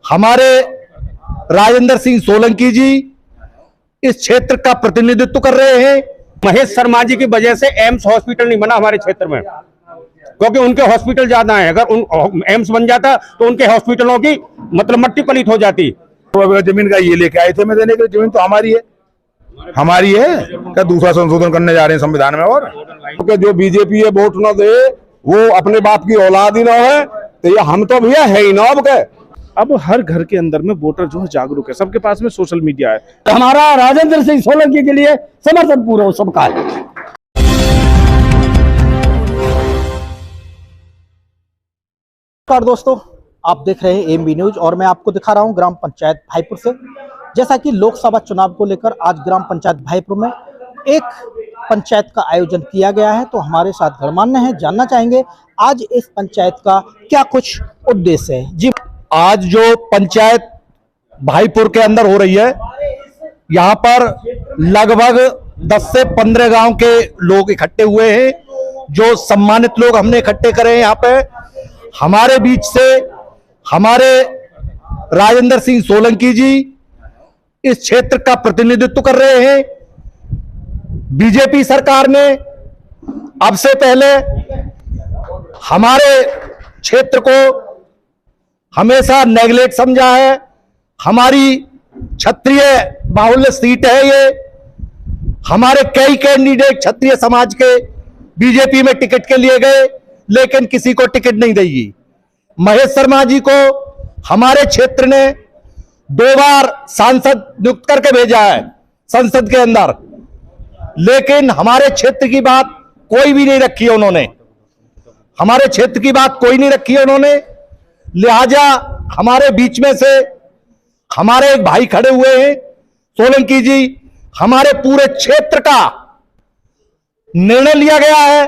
हमारे राजेंद्र सिंह सोलंकी जी इस क्षेत्र का प्रतिनिधित्व कर रहे हैं। महेश शर्मा जी की वजह से एम्स हॉस्पिटल नहीं बना हमारे क्षेत्र में, क्योंकि उनके हॉस्पिटल ज्यादा हैं। अगर एम्स बन जाता तो उनके हॉस्पिटलों की मतलब मट्टी पलीत हो जाती। जमीन का ये लेके आए थे मैं देने के, जमीन तो हमारी है क्या दूसरा संशोधन करने जा रहे हैं संविधान में? और क्योंकि जो बीजेपी है वोट न दे वो अपने बाप की औलाद ही ना है, तो ये हम तो भैया है ही ना। अब हर घर के अंदर में वोटर जो है जागरूक है, सबके पास में सोशल मीडिया है। हमारा राजेंद्र सिंह सोलंकी के लिए समर्थन पूरा हो सबका है। नमस्कार दोस्तों, आप देख रहे हैं एमबी न्यूज और मैं आपको दिखा रहा हूं ग्राम पंचायत भाईपुर से। जैसा कि लोकसभा चुनाव को लेकर आज ग्राम पंचायत भाईपुर में एक पंचायत का आयोजन किया गया है, तो हमारे साथ गणमान्य हैं, जानना चाहेंगे आज इस पंचायत का क्या कुछ उद्देश्य है। जी, आज जो पंचायत भाईपुर के अंदर हो रही है, यहाँ पर लगभग 10 से 15 गांव के लोग इकट्ठे हुए हैं। जो सम्मानित लोग हमने इकट्ठे करे हैं यहाँ पे, हमारे बीच से हमारे राजेंद्र सिंह सोलंकी जी इस क्षेत्र का प्रतिनिधित्व कर रहे हैं। बीजेपी सरकार ने अब से पहले हमारे क्षेत्र को हमेशा नेगलेक्ट समझा है। हमारी क्षत्रिय बाहुल्य सीट है ये। हमारे कई कैंडिडेट क्षत्रिय समाज के बीजेपी में टिकट के लिए गए, लेकिन किसी को टिकट नहीं देगी। महेश शर्मा जी को हमारे क्षेत्र ने 2 बार सांसद नियुक्त करके भेजा है संसद के अंदर, लेकिन हमारे क्षेत्र की बात कोई भी नहीं रखी है उन्होंने। हमारे क्षेत्र की बात कोई नहीं रखी है उन्होंने। लिहाजा हमारे बीच में से हमारे एक भाई खड़े हुए हैं सोलंकी जी। हमारे पूरे क्षेत्र का निर्णय लिया गया है,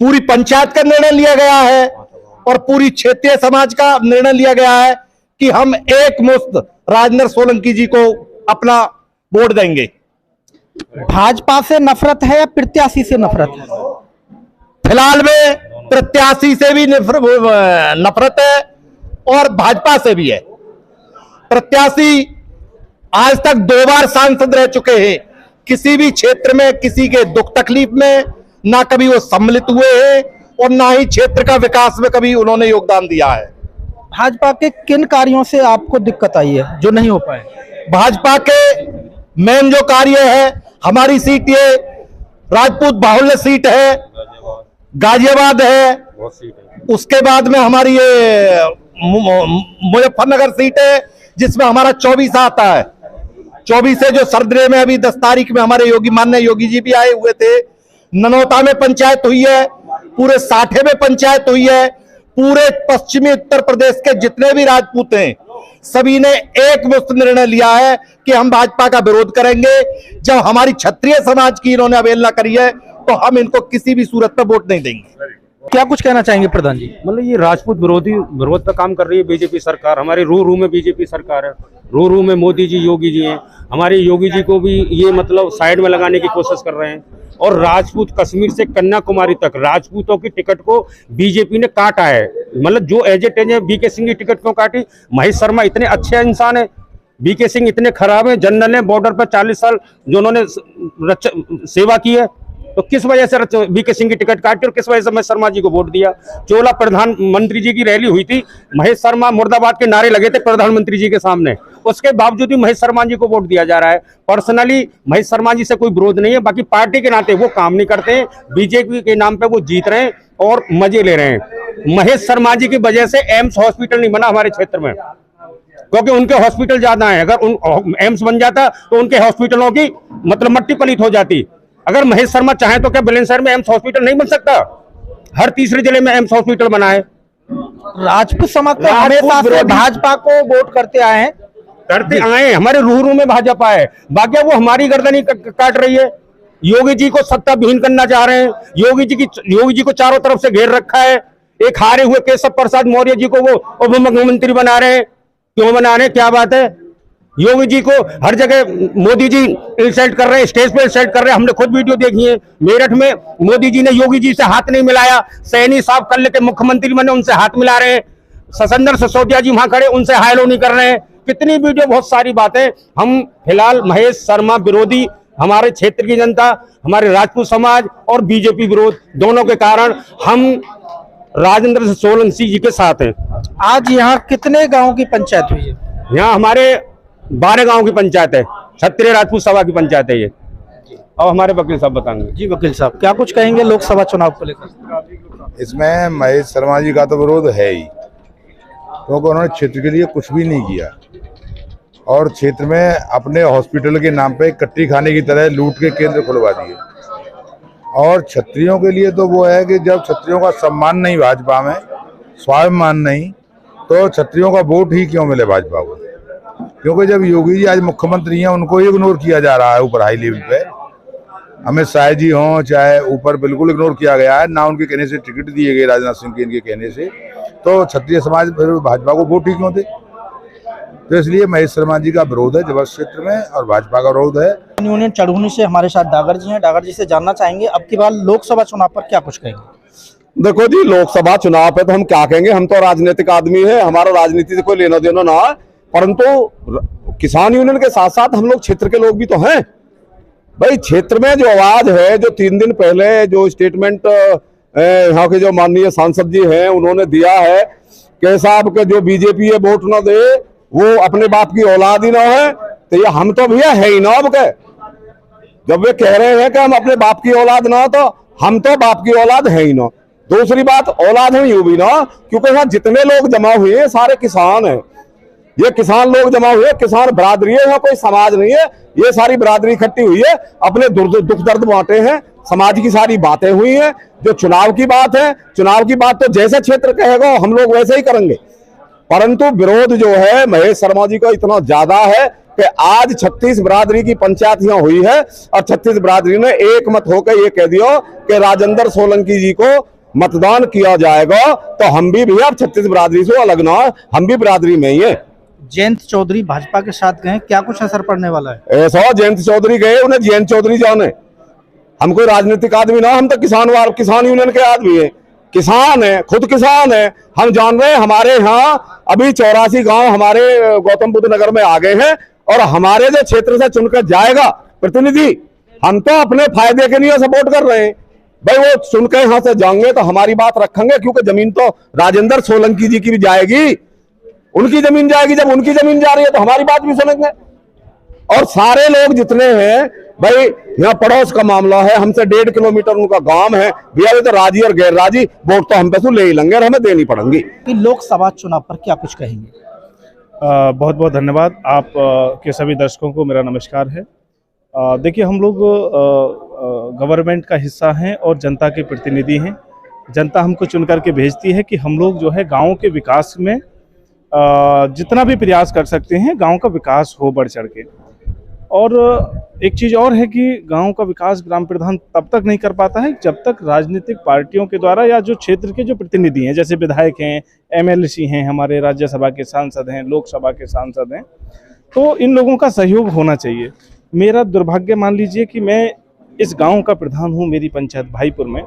पूरी पंचायत का निर्णय लिया गया है और पूरी क्षेत्रीय समाज का निर्णय लिया गया है कि हम एकमुश्त राजेंद्र सोलंकी जी को अपना वोट देंगे। भाजपा से नफरत है या प्रत्याशी से नफरत है? फिलहाल में प्रत्याशी से भी नफरत है और भाजपा से भी है। प्रत्याशी आज तक 2 बार सांसद रह चुके हैं। किसी भी क्षेत्र में किसी के दुख तकलीफ में ना कभी वो सम्मिलित हुए हैं और ना ही क्षेत्र का विकास में कभी उन्होंने योगदान दिया है। भाजपा के किन कार्यों से आपको दिक्कत आई है जो नहीं हो पाए? भाजपा के मेन जो कार्य है, हमारी सीट ये राजपूत बाहुल्य सीट है, गाजियाबाद है, उसके बाद में हमारी ये मुजफ्फरनगर सीट है जिसमें हमारा 24 आता है। 24 से जो सर्दरे में अभी 10 तारीख में हमारे माननीय योगी जी भी आए हुए थे। ननौता में पंचायत हुई है, पूरे साठे में पंचायत हुई है। पूरे पश्चिमी उत्तर प्रदेश के जितने भी राजपूत हैं सभी ने एक मुश्त निर्णय लिया है कि हम भाजपा का विरोध करेंगे। जब हमारी क्षत्रिय समाज की इन्होंने अवहेलना करी है तो हम इनको किसी भी सूरत में वोट नहीं देंगे। क्या कुछ कहना चाहेंगे प्रधान जी? मतलब ये राजपूत विरोध पे काम कर रही है बीजेपी सरकार। हमारे रू में बीजेपी सरकार है, रू में मोदी जी योगी जी हैं। हमारे योगी जी को भी ये मतलब साइड में लगाने की कोशिश कर रहे हैं। और राजपूत कश्मीर से कन्याकुमारी तक राजपूतों की टिकट को बीजेपी ने काटा है। मतलब जो एजेंट है बीके सिंह की टिकट क्यों काटी? महेश शर्मा इतने अच्छे इंसान है, बीके सिंह इतने खराब है, जनरल है, बॉर्डर पर 40 साल जो उन्होंने सेवा की है, तो किस वजह से बीके सिंह की टिकट काटी और किस वजह से महेश शर्मा जी को वोट दिया? चोला प्रधानमंत्री जी की रैली हुई थी, महेश शर्मा मुर्दाबाद के नारे लगे थे प्रधानमंत्री जी के सामने, उसके बावजूद भी महेश शर्मा जी को वोट दिया जा रहा है। पर्सनली महेश शर्मा जी से कोई विरोध नहीं है, बाकी पार्टी के नाते वो काम नहीं करते हैं। बीजेपी के नाम पे वो जीत रहे हैं और मजे ले रहे हैं। महेश शर्मा जी की वजह से एम्स हॉस्पिटल नहीं बना हमारे क्षेत्र में, क्योंकि उनके हॉस्पिटल ज्यादा हैं। अगर एम्स बन जाता तो उनके हॉस्पिटलों की मतलब मट्टी पलीत हो जाती। अगर महेश शर्मा चाहे तो क्या बुलंदशहर में एम्स हॉस्पिटल नहीं बन सकता? हर तीसरे जिले में एम्स हॉस्पिटल बना है। राजपूत समाज तो हमेशा से भाजपा को वोट करते आए हैं, हमारे रू में भाजपा है, बाकी वो हमारी गर्दन ही काट रही है। योगी जी को सत्ता विहीन करना चाह रहे हैं। योगी जी को चारों तरफ से घेर रखा है। एक हारे हुए केशव प्रसाद मौर्य जी को वो उप मुख्यमंत्री बना रहे हैं। क्यों बना रहे हैं? क्या बात है? योगी जी को हर जगह मोदी जी इंसल्ट कर रहे हैं, स्टेज पे इंसल्ट कर रहे हैं। हमने खुद वीडियो देखी है। मेरठ में मोदी जी ने योगी जी से हाथ नहीं मिलाया, सैनी साहब कल के मुख्यमंत्री बने उनसे हाथ मिला रहे हैं। ससंदर सिसोदिया जी वहां खड़े, उनसे हायलो नहीं कर रहे हैं। कितनी वीडियो, बहुत सारी बातें। हम फिलहाल महेश शर्मा विरोधी, हमारे क्षेत्र की जनता, हमारे राजपूत समाज और बीजेपी विरोध दोनों के कारण हम राजेंद्र सोलंकी जी के साथ हैं। आज यहाँ कितने गांव की पंचायत हुई है? यहाँ हमारे 12 गांव की पंचायत है, क्षत्रिय राजपूत सभा की पंचायत है ये। अब हमारे वकील साहब बताएंगे। जी वकील साहब, क्या कुछ कहेंगे लोकसभा चुनाव को लेकर? इसमें महेश शर्मा जी का तो विरोध है ही, क्योंकि उन्होंने क्षेत्र के लिए कुछ भी नहीं किया और क्षेत्र में अपने हॉस्पिटल के नाम पे कट्टी खाने की तरह लूट के केंद्र खुलवा दिए। और क्षत्रियों के लिए तो वो है कि जब क्षत्रियों का सम्मान नहीं भाजपा में, स्वाभिमान नहीं, तो क्षत्रियों का वोट ही क्यों मिले भाजपा को? क्योंकि जब योगी जी आज मुख्यमंत्री हैं, उनको ही इग्नोर किया जा रहा है ऊपर हाई लेवल पे। अमित शाह जी हों चाहे ऊपर, बिल्कुल इग्नोर किया गया है। ना उनके कहने से टिकट दिए गए राजनाथ सिंह के, इनके कहने से, तो क्षत्रिय समाज फिर भाजपा को वोट ही क्यों दे? तो इसलिए महेश शर्मा जी का विरोध है जबरदस्त क्षेत्र में और भाजपा का विरोध है। यूनियन चढ़ूनी से हमारे साथ डागर जी हैं। डागर जी से जानना चाहेंगे अब की बार लोकसभा चुनाव पर क्या कुछ कहेंगे? देखो जी, लोकसभा चुनाव पे तो हम क्या कहेंगे, हम तो राजनीतिक आदमी है, हमारा राजनीति से कोई लेना देना ना है। परंतु किसान यूनियन के साथ साथ हम लोग क्षेत्र के लोग भी तो हैं भाई। क्षेत्र में जो आवाज है, जो 3 दिन पहले जो स्टेटमेंट यहाँ के जो माननीय सांसद जी हैं उन्होंने दिया है कि साहब के जो बीजेपी है वोट न दे, वो अपने बाप की औलाद ही ना है, तो ये हम तो भैया है ही ना अब के। जब वे कह रहे हैं कि हम अपने बाप की औलाद ना, तो हम तो बाप की औलाद है ही ना। दूसरी बात, औलाद हम यूं भी ना, क्योंकि यहाँ जितने लोग जमा हुए हैं सारे किसान हैं। ये किसान लोग जमा हुए, किसान बरादरी है, यहाँ कोई समाज नहीं है। ये सारी बरादरी इकट्ठी हुई है, अपने दुख दर्द बांटे हैं, समाज की सारी बातें हुई हैं। जो चुनाव की बात है, चुनाव की बात तो जैसे क्षेत्र कहेगा हम लोग वैसे ही करेंगे। परंतु विरोध जो है महेश शर्मा जी का इतना ज्यादा है कि आज 36 बरादरी की पंचायत यहाँ हुई है और 36 बरादरी ने एक मत होकर ये कह दिया कि राजेंद्र सोलंकी जी को मतदान किया जाएगा। तो हम भी भैया 36 बरादरी से अलग ना, हम भी बरादरी में ही है। जयंत चौधरी भाजपा के साथ गए, क्या कुछ असर पड़ने वाला है? ऐसा जयंत चौधरी गए, उन्हें जयंत चौधरी जाने, हम कोई राजनीतिक आदमी ना, हम तो किसान यूनियन के आदमी है, किसान है, खुद किसान है। हम जान रहे हैं हमारे यहाँ अभी 84 गांव हमारे गौतम बुद्ध नगर में आ गए हैं और हमारे जो क्षेत्र से चुनकर जाएगा प्रतिनिधि, हम तो अपने फायदे के लिए सपोर्ट कर रहे हैं भाई। वो चुनकर यहाँ से जाएंगे तो हमारी बात रखेंगे, क्योंकि जमीन तो राजेंद्र सोलंकी जी की भी जाएगी, उनकी जमीन जाएगी। जब उनकी जमीन जा रही है तो हमारी बात भी सुनेंगे। और सारे लोग जितने हैं भाई, यहाँ पड़ोस का मामला है, हमसे 1.5 किलोमीटर उनका गांव है भैया, तो राजी और गैर राजी वोट तो हम पे ले ही लेंगे और हमें देनी पड़ेंगी। कि लोकसभा चुनाव पर क्या कुछ कहेंगे? बहुत बहुत धन्यवाद। आप के सभी दर्शकों को मेरा नमस्कार है। देखिए, हम लोग गवर्नमेंट का हिस्सा हैं और जनता के प्रतिनिधि हैं। जनता हमको चुन करके भेजती है कि हम लोग जो है गाँव के विकास में जितना भी प्रयास कर सकते हैं, गांव का विकास हो बढ़ चढ़ के। और एक चीज़ और है कि गांव का विकास ग्राम प्रधान तब तक नहीं कर पाता है जब तक राजनीतिक पार्टियों के द्वारा या जो क्षेत्र के जो प्रतिनिधि हैं, जैसे विधायक हैं, एमएलसी हैं, हमारे राज्यसभा के सांसद हैं, लोकसभा के सांसद हैं, तो इन लोगों का सहयोग होना चाहिए। मेरा दुर्भाग्य मान लीजिए कि मैं इस गाँव का प्रधान हूँ, मेरी पंचायत भाईपुर में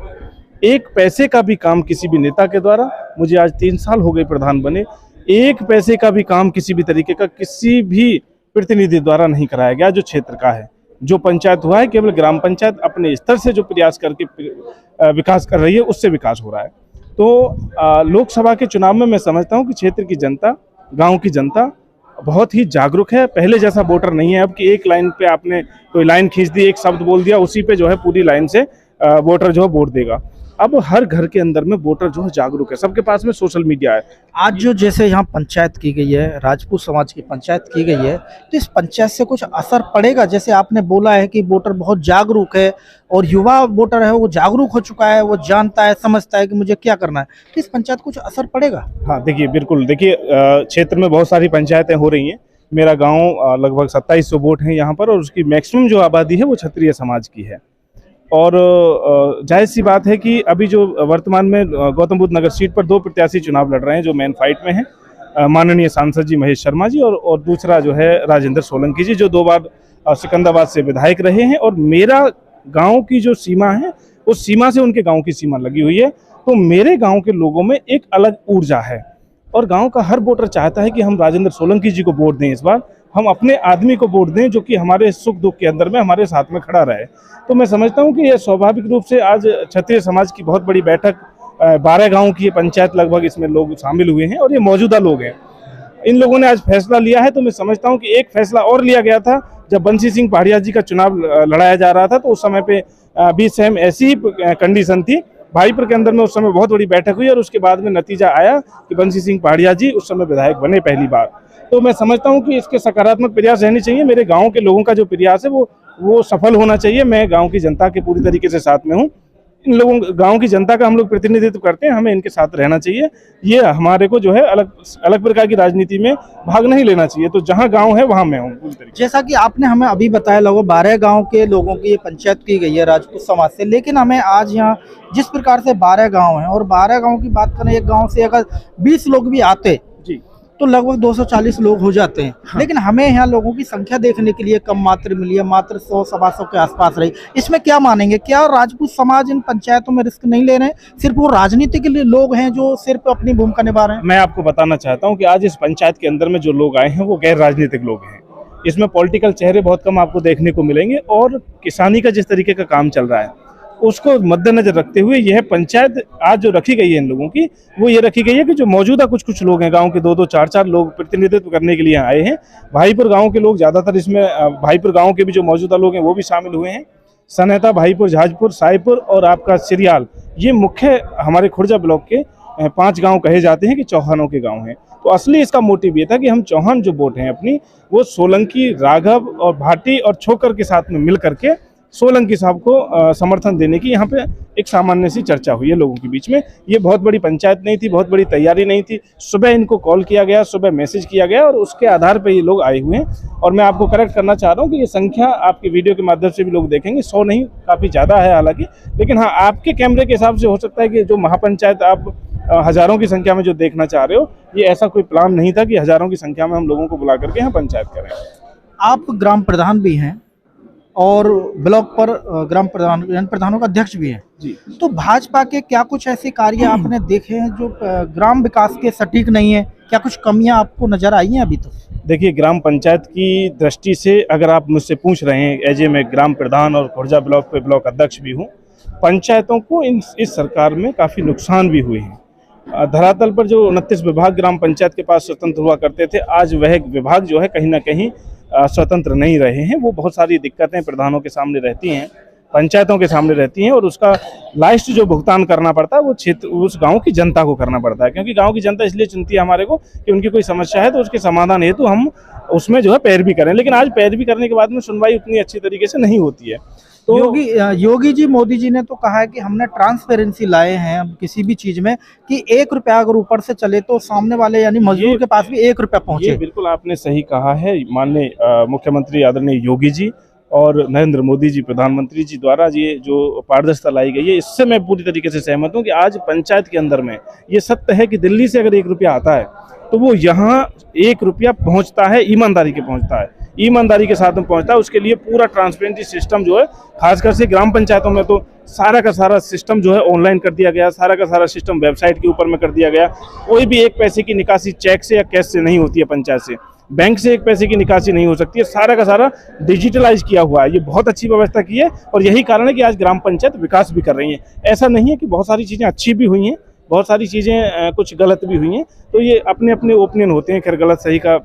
एक पैसे का भी काम किसी भी नेता के द्वारा, मुझे आज 3 साल हो गए प्रधान बने, एक पैसे का भी काम किसी भी तरीके का किसी भी प्रतिनिधि द्वारा नहीं कराया गया। जो क्षेत्र का है, जो पंचायत हुआ है, केवल ग्राम पंचायत अपने स्तर से जो प्रयास करके विकास कर रही है, उससे विकास हो रहा है। तो लोकसभा के चुनाव में मैं समझता हूं कि क्षेत्र की जनता, गांव की जनता बहुत ही जागरूक है। पहले जैसा वोटर नहीं है अब कि एक लाइन पे आपने कोई लाइन खींच दी, एक शब्द बोल दिया, उसी पे जो है पूरी लाइन से वोटर जो है वोट देगा। अब हर घर के अंदर में वोटर जो है जागरूक है, सबके पास में सोशल मीडिया है। आज जो जैसे यहाँ पंचायत की गई है, राजपूत समाज की पंचायत की गई है, तो इस पंचायत से कुछ असर पड़ेगा? जैसे आपने बोला है कि वोटर बहुत जागरूक है और युवा वोटर है वो जागरूक हो चुका है, वो जानता है, समझता है कि मुझे क्या करना है, तो इस पंचायत कुछ असर पड़ेगा? हाँ, देखिए, बिल्कुल। देखिए, क्षेत्र में बहुत सारी पंचायतें हो रही हैं। मेरा गाँव लगभग 2700 वोट हैं यहाँ पर और उसकी मैक्सिमम जो आबादी है वो क्षत्रिय समाज की है। और जाहिर सी बात है कि अभी जो वर्तमान में गौतम बुद्ध नगर सीट पर 2 प्रत्याशी चुनाव लड़ रहे हैं जो मेन फाइट में हैं, माननीय सांसद जी महेश शर्मा जी और दूसरा जो है राजेंद्र सोलंकी जी, जो 2 बार सिकंदराबाद से विधायक रहे हैं। और मेरा गांव की जो सीमा है उस सीमा से उनके गांव की सीमा लगी हुई है, तो मेरे गांव के लोगों में एक अलग ऊर्जा है और गांव का हर वोटर चाहता है कि हम राजेंद्र सोलंकी जी को वोट दें। इस बार हम अपने आदमी को वोट दें जो कि हमारे सुख दुख के अंदर में हमारे साथ में खड़ा रहे। तो मैं समझता हूं कि ये स्वाभाविक रूप से आज क्षत्रिय समाज की बहुत बड़ी बैठक 12 गाँव की पंचायत लगभग इसमें लोग शामिल हुए हैं और ये मौजूदा लोग हैं। इन लोगों ने आज फैसला लिया है। तो मैं समझता हूं कि एक फैसला और लिया गया था जब बंसी सिंह पहाड़िया जी का चुनाव लड़ाया जा रहा था, तो उस समय पे भी सेम ऐसी ही कंडीशन थी। भाईपुर के अंदर में उस समय बहुत बड़ी बैठक हुई और उसके बाद में नतीजा आया कि बंसी सिंह पहाड़िया जी उस समय विधायक बने पहली बार। तो मैं समझता हूं कि इसके सकारात्मक प्रयास रहने चाहिए। मेरे गांव के लोगों का जो प्रयास है वो सफल होना चाहिए। मैं गांव की जनता के पूरी तरीके से साथ में हूं। इन लोगों गांव की जनता का हम लोग प्रतिनिधित्व करते हैं, हमें इनके साथ रहना चाहिए। ये हमारे को जो है अलग प्रकार की राजनीति में भाग नहीं लेना चाहिए। तो जहां गांव है वहां मैं हूं पूरी तरीके। जैसा कि आपने हमें अभी बताया, लगभग 12 गांव के लोगों की ये पंचायत की गई है राजपूत समाज से, लेकिन हमें आज यहाँ जिस प्रकार से 12 गांव हैं और 12 गांव की बात करें, एक गांव से अगर 20 लोग भी आते जी तो लगभग 240 लोग हो जाते हैं। हाँ। लेकिन हमें यहाँ लोगों की संख्या देखने के लिए कम मात्र मिली है, मात्र 100 सवा 100 के आसपास रही। इसमें क्या मानेंगे, क्या राजपूत समाज इन पंचायतों में रिस्क नहीं ले रहे हैं? सिर्फ वो राजनीति के लिए लोग हैं जो सिर्फ अपनी भूमिका निभा रहे हैं? मैं आपको बताना चाहता हूं कि आज इस पंचायत के अंदर में जो लोग आए हैं वो गैर राजनीतिक लोग हैं। इसमें पॉलिटिकल चेहरे बहुत कम आपको देखने को मिलेंगे और किसानी का जिस तरीके का काम चल रहा है उसको मद्देनजर रखते हुए यह पंचायत आज जो रखी गई है इन लोगों की, वो ये रखी गई है कि जो मौजूदा कुछ लोग हैं गांव के 2-2 4-4 लोग प्रतिनिधित्व करने के लिए आए हैं। भाईपुर गांव के लोग ज्यादातर इसमें, भाईपुर गांव के भी जो मौजूदा लोग हैं वो भी शामिल हुए हैं। सनेता, भाईपुर, झाजपुर, साईपुर और आपका सिरियाल, ये मुख्य हमारे खुर्जा ब्लॉक के 5 गांव कहे जाते हैं कि चौहानों के गांव हैं। तो असली इसका मोटिव ये था कि हम चौहान जो वोट हैं अपनी, वो सोलंकी, राघव और भाटी और छोकर के साथ में मिल करके सोलंकी साहब को समर्थन देने की यहाँ पे एक सामान्य सी चर्चा हुई है लोगों के बीच में। ये बहुत बड़ी पंचायत नहीं थी, बहुत बड़ी तैयारी नहीं थी। सुबह इनको कॉल किया गया, सुबह मैसेज किया गया और उसके आधार पर ये लोग आए हुए हैं। और मैं आपको करेक्ट करना चाह रहा हूँ कि ये संख्या आपके वीडियो के माध्यम से भी लोग देखेंगे, 100 नहीं, काफ़ी ज़्यादा है हालांकि। लेकिन हाँ, आपके कैमरे के हिसाब से हो सकता है कि जो महापंचायत आप हज़ारों की संख्या में जो देखना चाह रहे हो, ये ऐसा कोई प्लान नहीं था कि हज़ारों की संख्या में हम लोगों को बुला करके यहाँ पंचायत करें। आप ग्राम प्रधान भी हैं और ब्लॉक पर ग्राम प्रधानों का अध्यक्ष भी हैं जी। तो भाजपा के क्या कुछ ऐसे कार्य आपने देखे हैं जो ग्राम विकास के सटीक नहीं है? क्या कुछ कमियां आपको नजर आई हैं अभी तक? देखिए, ग्राम पंचायत की दृष्टि से अगर आप मुझसे पूछ रहे हैं, एजे मैं ग्राम प्रधान और खुर्जा ब्लॉक पे ब्लॉक अध्यक्ष भी हूँ, पंचायतों को इस सरकार में काफ़ी नुकसान भी हुए हैं। धरातल पर जो 29 विभाग ग्राम पंचायत के पास स्वतंत्र हुआ करते थे, आज वह विभाग जो है कहीं ना कहीं स्वतंत्र नहीं रहे हैं। वो बहुत सारी दिक्कतें प्रधानों के सामने रहती हैं, पंचायतों के सामने रहती हैं और उसका लास्ट जो भुगतान करना पड़ता है वो क्षेत्र, उस गांव की जनता को करना पड़ता है। क्योंकि गांव की जनता इसलिए चुनती है हमारे को कि उनकी कोई समस्या है तो उसके समाधान हेतु तो हम उसमें जो है पैरवी करें। लेकिन आज पैरवी करने के बाद में सुनवाई उतनी अच्छी तरीके से नहीं होती है। तो योगी जी, मोदी जी ने तो कहा है कि हमने ट्रांसपेरेंसी लाए हैं अब किसी भी चीज में, कि 1 रुपया अगर ऊपर से चले तो सामने वाले यानी मजदूर के पास भी 1 रुपया पहुंचे। ये बिल्कुल आपने सही कहा है। माननीय मुख्यमंत्री आदरणीय योगी जी और नरेंद्र मोदी जी प्रधानमंत्री जी द्वारा ये जो पारदर्शिता लाई गई है, इससे मैं पूरी तरीके से सहमत हूँ कि आज पंचायत के अंदर में ये सत्य है कि दिल्ली से अगर 1 रुपया आता है तो वो यहाँ 1 रुपया पहुँचता है, ईमानदारी के पहुँचता है, ईमानदारी के साथ में पहुँचता है। उसके लिए पूरा ट्रांसपेरेंसी सिस्टम जो है, खासकर से ग्राम पंचायतों में तो सारा का सारा सिस्टम जो है ऑनलाइन कर दिया गया, सारा का सारा सिस्टम वेबसाइट के ऊपर में कर दिया गया। कोई भी 1 पैसे की निकासी चेक से या कैश से नहीं होती है, पंचायत से, बैंक से 1 पैसे की निकासी नहीं हो सकती है, सारा का सारा डिजिटलाइज किया हुआ है। ये बहुत अच्छी व्यवस्था की है और यही कारण है कि आज ग्राम पंचायत विकास भी कर रही है। ऐसा नहीं है कि बहुत सारी चीज़ें अच्छी भी हुई हैं, बहुत सारी चीज़ें कुछ गलत भी हुई हैं। तो ये अपने अपने ओपिनियन होते हैं, खैर गलत सही का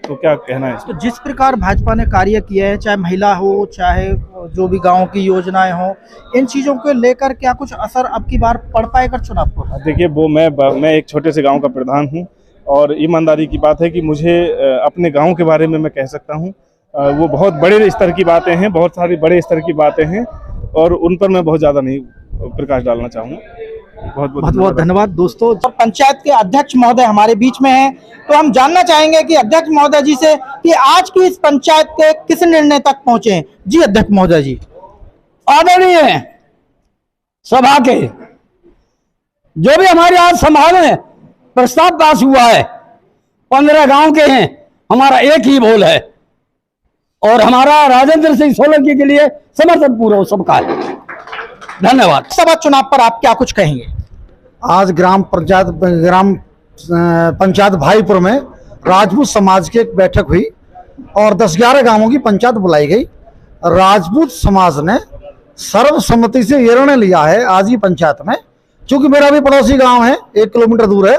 तो क्या कहना है। तो जिस प्रकार भाजपा ने कार्य किया है, चाहे महिला हो, चाहे जो भी गाँव की योजनाएं हो, इन चीज़ों को लेकर क्या कुछ असर अब की बार पड़ पाएगा चुनाव पर? देखिए, वो मैं एक छोटे से गाँव का प्रधान हूँ और ईमानदारी की बात है कि मुझे अपने गांव के बारे में मैं कह सकता हूं, वो बहुत बड़े स्तर की बातें हैं, बहुत सारी बड़े स्तर की बातें हैं और उन पर मैं बहुत ज़्यादा नहीं प्रकाश डालना चाहूँगा। बहुत बहुत धन्यवाद दोस्तों। पंचायत के अध्यक्ष महोदय हमारे बीच में हैं, तो हम जानना चाहेंगे कि अध्यक्ष महोदय जी से कि आज की इस पंचायत के किस निर्णय तक पहुंचे हैं। जी अध्यक्ष महोदय जी। आदरणीय सभा के जो भी हमारे आज समारोह में प्रस्ताव पास हुआ है, 15 गांव के हैं, हमारा एक ही बोल है और हमारा राजेंद्र सिंह सोलंकी के लिए समर्थन पूरा सबका है। धन्यवाद। सभा चुनाव पर आप क्या कुछ कहेंगे? आज ग्राम पंचायत भाईपुर में राजपूत समाज की एक बैठक हुई और 10-11 गांवों की पंचायत बुलाई गई। राजपूत समाज ने सर्वसम्मति से ये निर्णय लिया है आज की पंचायत में, क्योंकि मेरा भी पड़ोसी गांव है 1 किलोमीटर दूर है,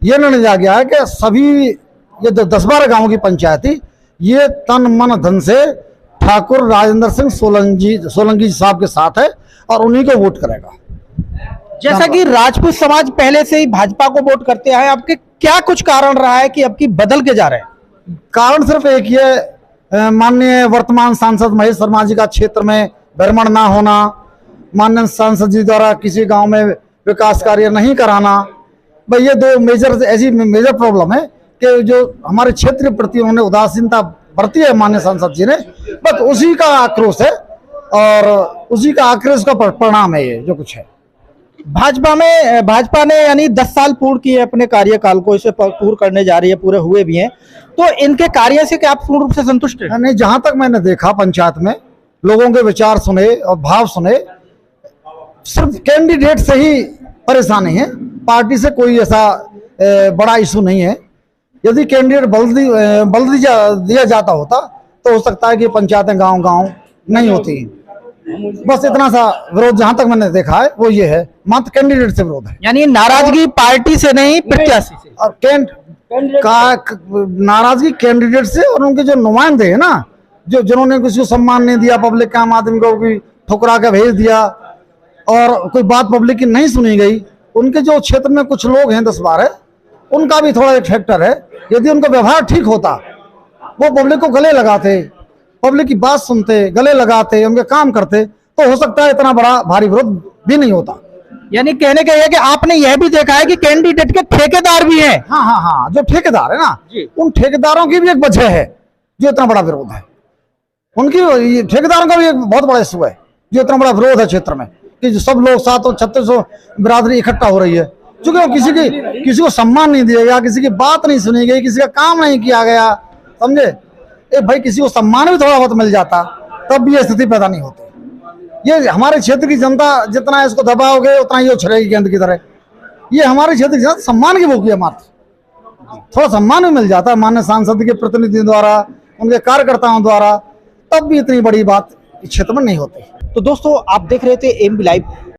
ये निर्णय लिया गया है कि सभी ये 10-12 गांवों की पंचायत थी, ये तन मन धन से ठाकुर राजेंद्र सिंह सोलंकी साहब के साथ है और उन्हीं को वोट करेगा। जैसा कि राजपूत समाज पहले से ही भाजपा को वोट करते आए, आपके क्या कुछ कारण रहा है कि अब की बदल के जा रहे हैं? कारण सिर्फ एक ही है, माननीय वर्तमान सांसद महेश शर्मा जी का क्षेत्र में भ्रमण ना होना, माननीय सांसद जी द्वारा किसी गांव में विकास कार्य नहीं कराना, भाई ये 2 मेजर ऐसी मेजर प्रॉब्लम है कि जो हमारे क्षेत्र के प्रति उन्होंने उदासीनता बरती है माननीय सांसद जी ने, बस उसी का आक्रोश है और उसी का आक्रोश का परिणाम है ये जो कुछ है। भाजपा ने यानी 10 साल पूर्ण किए अपने कार्यकाल को, इसे पूर्ण करने जा रही है, पूरे हुए भी हैं, तो इनके कार्य से क्या आप पूर्ण रूप से संतुष्ट हैं? नहीं, जहां तक मैंने देखा पंचायत में लोगों के विचार सुने और भाव सुने, सिर्फ कैंडिडेट से ही परेशानी है, पार्टी से कोई ऐसा बड़ा इशू नहीं है। यदि कैंडिडेट बल दिया जाता होता तो हो सकता है कि पंचायतें गांव-गांव नहीं होती। बस इतना सा विरोध जहां तक मैंने देखा है वो ये है, मात्र कैंडिडेट से विरोध है। यानी नाराजगी पार्टी से नहीं, प्रत्याशी से। और नाराजगी कैंडिडेट से और उनके जो नुमाइंदे हैं ना, जो जिन्होंने किसी को सम्मान नहीं दिया, पब्लिक का आम आदमी को भी ठुकरा के भेज दिया और कोई बात पब्लिक की नहीं सुनी गई, उनके जो क्षेत्र में कुछ लोग हैं 10-12, उनका भी थोड़ा एक फैक्टर है। यदि उनका व्यवहार ठीक होता, वो पब्लिक को गले लगाते, पब्लिक की बात सुनते, गले लगाते, उनके काम करते, तो हो सकता है इतना बड़ा भारी विरोध भी नहीं होता। यानी कहने का यह कि आपने यह भी देखा है कि कैंडिडेट के ठेकेदार भी हैं। हाँ, जो ठेकेदार है ना, उन ठेकेदारों की भी एक वजह है जो इतना बड़ा विरोध है। उनकी ठेकेदारों का भी एक बहुत बड़ा इशू है जो इतना बड़ा विरोध है क्षेत्र में, कि जो सब लोग 736 बिरादरी इकट्ठा हो रही है, क्योंकि किसी को सम्मान नहीं दिया गया, किसी की बात नहीं सुनी गई, किसी का काम नहीं किया गया, समझे? भाई किसी को सम्मान भी थोड़ा बहुत मिल जाता तब भी ये स्थिति पैदा नहीं होती। ये हमारे क्षेत्र की जनता जितना इसको दबाओगे उतना ही उछलेगी गेंद की तरह। ये हमारे क्षेत्र की जनता सम्मान की भूखी है, मात्र थोड़ा सम्मान भी मिल जाता माननीय सांसद के प्रतिनिधियों द्वारा, उनके कार्यकर्ताओं द्वारा, तब भी इतनी बड़ी बात इस क्षेत्र में नहीं होती। तो दोस्तों, आप देख रहे थे एमबी लाइव।